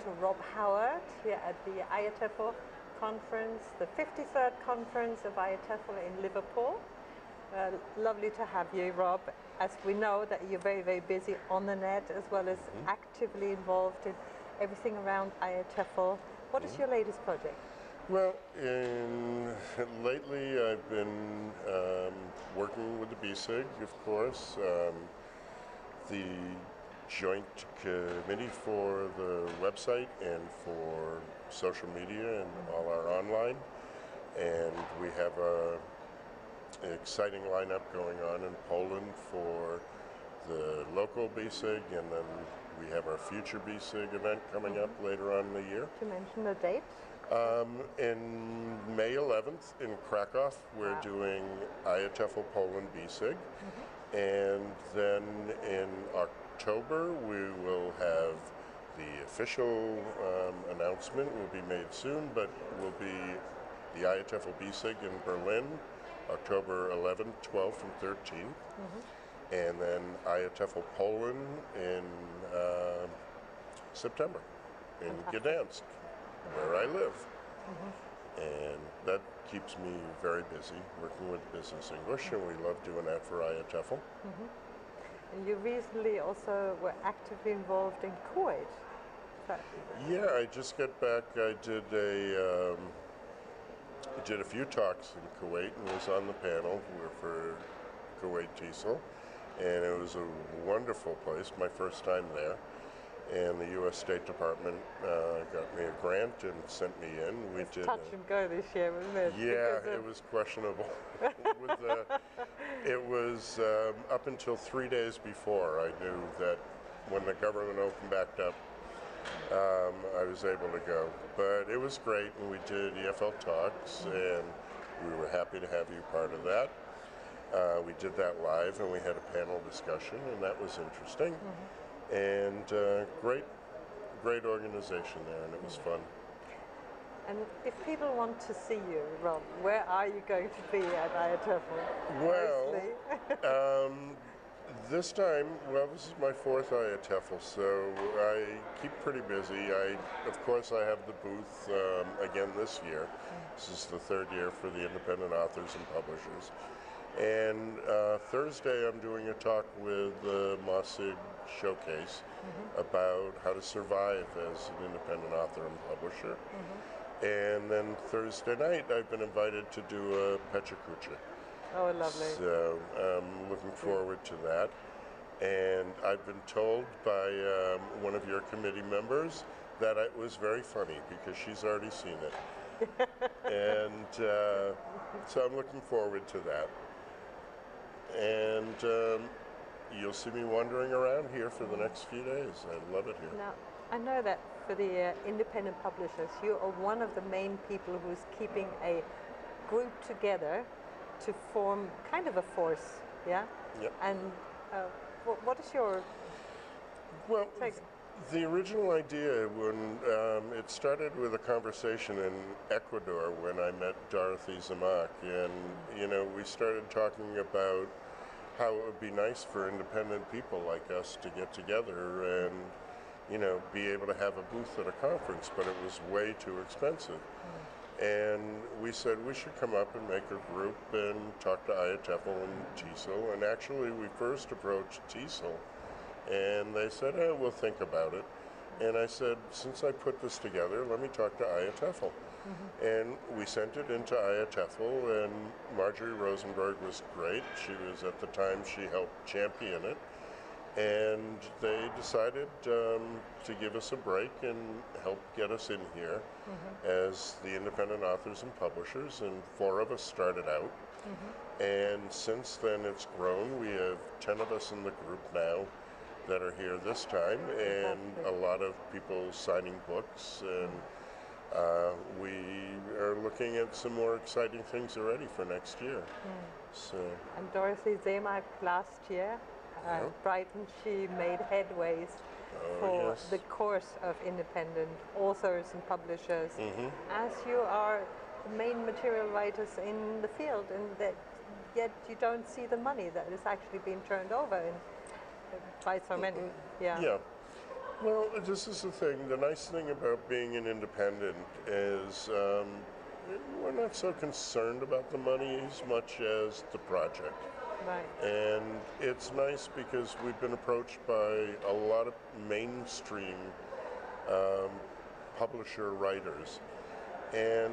to Rob Howard here at the IATEFL conference, the 53rd conference of IATEFL in Liverpool. Lovely to have you, Rob, as we know that you're very, very busy on the net as well as actively involved in everything around IATEFL. What is your latest project? Well, lately I've been working with the BESIG, of course, the joint committee for the website and for social media and all our online. And we have an exciting lineup going on in Poland for the local BESIG, and then we have our future BESIG event coming up later on in the year. To mention the date? In May 11th in Krakow, we're doing IATEFL Poland BESIG. And then in October, we will have the official announcement will be made soon, but will be the IATEFL BESIG in Berlin, October 11th, 12th, and 13th. And then IATEFL Poland in September in Gdansk, where I live. And that keeps me very busy, working with Business English, and we love doing that for IATEFL. And you recently also were actively involved in Kuwait. Yeah, I just got back. I did a few talks in Kuwait and was on the panel for Kuwait TESOL, and it was a wonderful place, my first time there. And the U.S. State Department got me a grant and sent me in. We did touch and go this year, wasn't it? Yeah, it was questionable. It was up until 3 days before I knew that when the government opened back up, I was able to go. But it was great, and we did EFL talks, and we were happy to have you part of that. We did that live, and we had a panel discussion, and that was interesting. And great organization there, and it was fun. And if people want to see you, Rob, where are you going to be at IATEFL? Well, this time, this is my fourth IATEFL, so I keep pretty busy. Of course, I have the booth again this year. This is the third year for the independent authors and publishers. And Thursday, I'm doing a talk with the BESIG Showcase about how to survive as an independent author and publisher. And then Thursday night, I've been invited to do a Pecha Kucha. Oh, lovely. So I'm looking forward to that. And I've been told by one of your committee members that it was very funny because she's already seen it. And so I'm looking forward to that. And you'll see me wandering around here for the next few days. I love it here. Now, I know that for the independent publishers, you are one of the main people who's keeping a group together to form kind of a force, yeah? Yep. And what is your take? The original idea, when it started with a conversation in Ecuador when I met Dorothy Zamak, and we started talking about how it would be nice for independent people like us to get together and be able to have a booth at a conference, but it was way too expensive. And we said we should come up and make a group and talk to IATEFL and TESOL. And actually, we first approached TESOL, and they said, we'll think about it. And I said, since I put this together, let me talk to IATEFL. And we sent it into IATEFL, and Marjorie Rosenberg was great. She was, at the time, she helped champion it. And they decided to give us a break and help get us in here as the independent authors and publishers, and 4 of us started out. And since then it's grown. We have 10 of us in the group now that are here this time, and a lot of people signing books, and we are looking at some more exciting things already for next year. So. And Dorothy Zamak last year, Brighton, she made headways for the course of independent authors and publishers, as you are the main material writers in the field, and that yet you don't see the money that is actually being turned over by so many. Yeah. Well, this is the thing. The nice thing about being an independent is we're not so concerned about the money as much as the project. Right. And it's nice because we've been approached by a lot of mainstream um, publisher writers. And,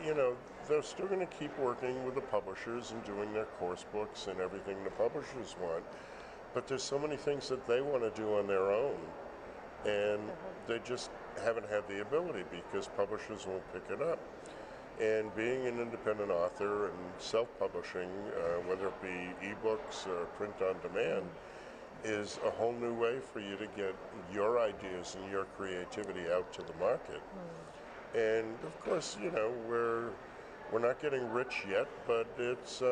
you know, they're still going to keep working with the publishers and doing their course books and everything the publishers want. But there's so many things that they want to do on their own. And they just haven't had the ability because publishers won't pick it up. And being an independent author and self-publishing, whether it be ebooks or print on demand, is a whole new way for you to get your ideas and your creativity out to the market. And of course, you know, we're not getting rich yet, but it's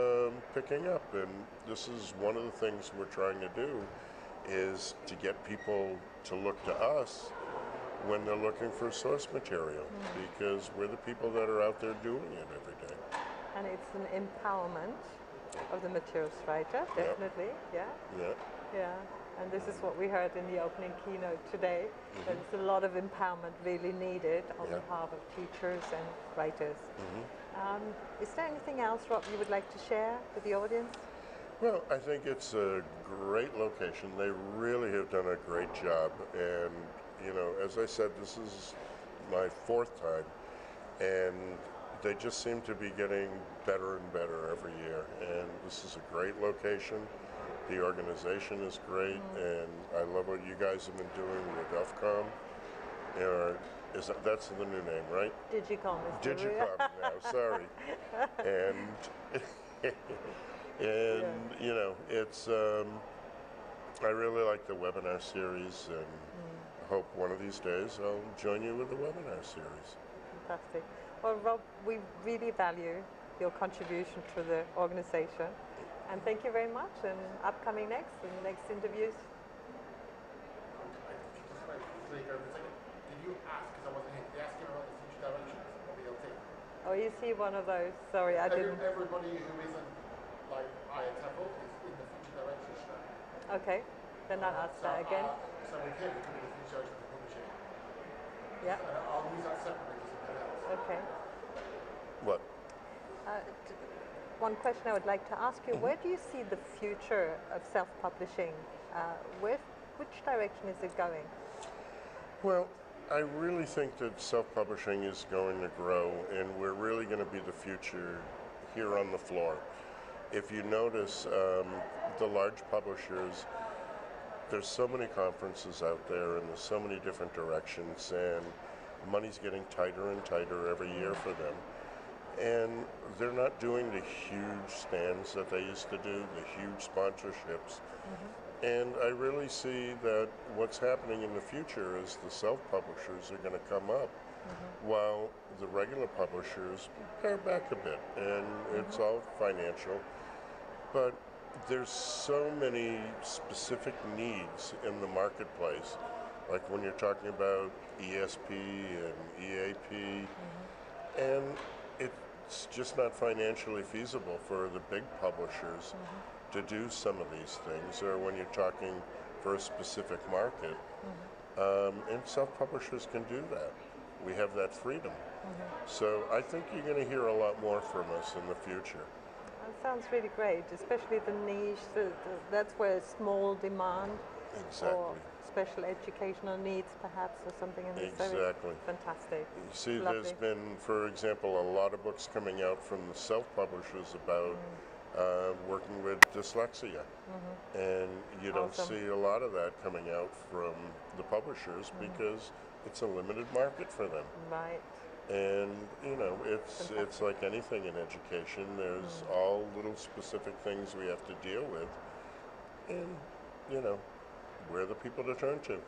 picking up. And this is one of the things we're trying to do, is to get people to look to us when they're looking for source material, because we're the people that are out there doing it every day. And it's an empowerment of the materials writer, definitely. Yeah. Yeah. Yeah. And this is what we heard in the opening keynote today. There's a lot of empowerment really needed on behalf of teachers and writers. Is there anything else, Rob, you would like to share with the audience? Well, I think it's a great location. They really have done a great job. And, you know, as I said, this is my 4th time. And they just seem to be getting better and better every year. And this is a great location. The organization is great. And I love what you guys have been doing with DEFCON. That's the new name, right? Digicom is the Digicom now, sorry. And you know, it's I really like the webinar series, and hope one of these days I'll join you with the webinar series. Fantastic. Well, Rob, we really value your contribution to the organization, and thank you very much. And upcoming next interviews. Did you ask, because I wasn't here, did you ask him about the future directions of BLT? Oh, you see one of those. Sorry, I didn't. Everybody who isn't like IATEFL is in the future directions now. Okay, then I'll ask that again. So with him, it could be the future directions of publishing. Yeah. I'll use that separately for something else. Okay. What? One question I would like to ask you: where do you see the future of self-publishing? Which direction is it going? Well, I really think that self-publishing is going to grow, and we're really going to be the future here on the floor. If you notice, the large publishers, there's so many conferences out there, and there's so many different directions, and money's getting tighter and tighter every year for them. And they're not doing the huge stands that they used to do, the huge sponsorships. And I really see that what's happening in the future is the self-publishers are going to come up, while the regular publishers pare back a bit, and it's all financial. But there's so many specific needs in the marketplace, like when you're talking about ESP and EAP, and it's just not financially feasible for the big publishers to do some of these things, or when you're talking for a specific market. And self-publishers can do that. We have that freedom. So I think you're going to hear a lot more from us in the future. That sounds really great, especially the niche. That's where small demand or special educational needs, perhaps, or something in this. Exactly. Fantastic. You see, there's been, for example, a lot of books coming out from the self-publishers about working with dyslexia. And you don't see a lot of that coming out from the publishers because it's a limited market for them. Right. And, you know, it's like anything in education. There's all little specific things we have to deal with. And, you know, we're the people to turn to.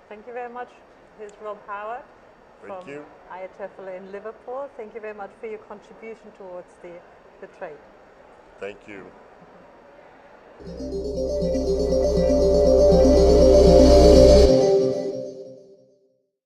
Thank you very much. Here's Rob Howard from IATEFL in Liverpool. Thank you very much for your contribution towards the trade. Thank you.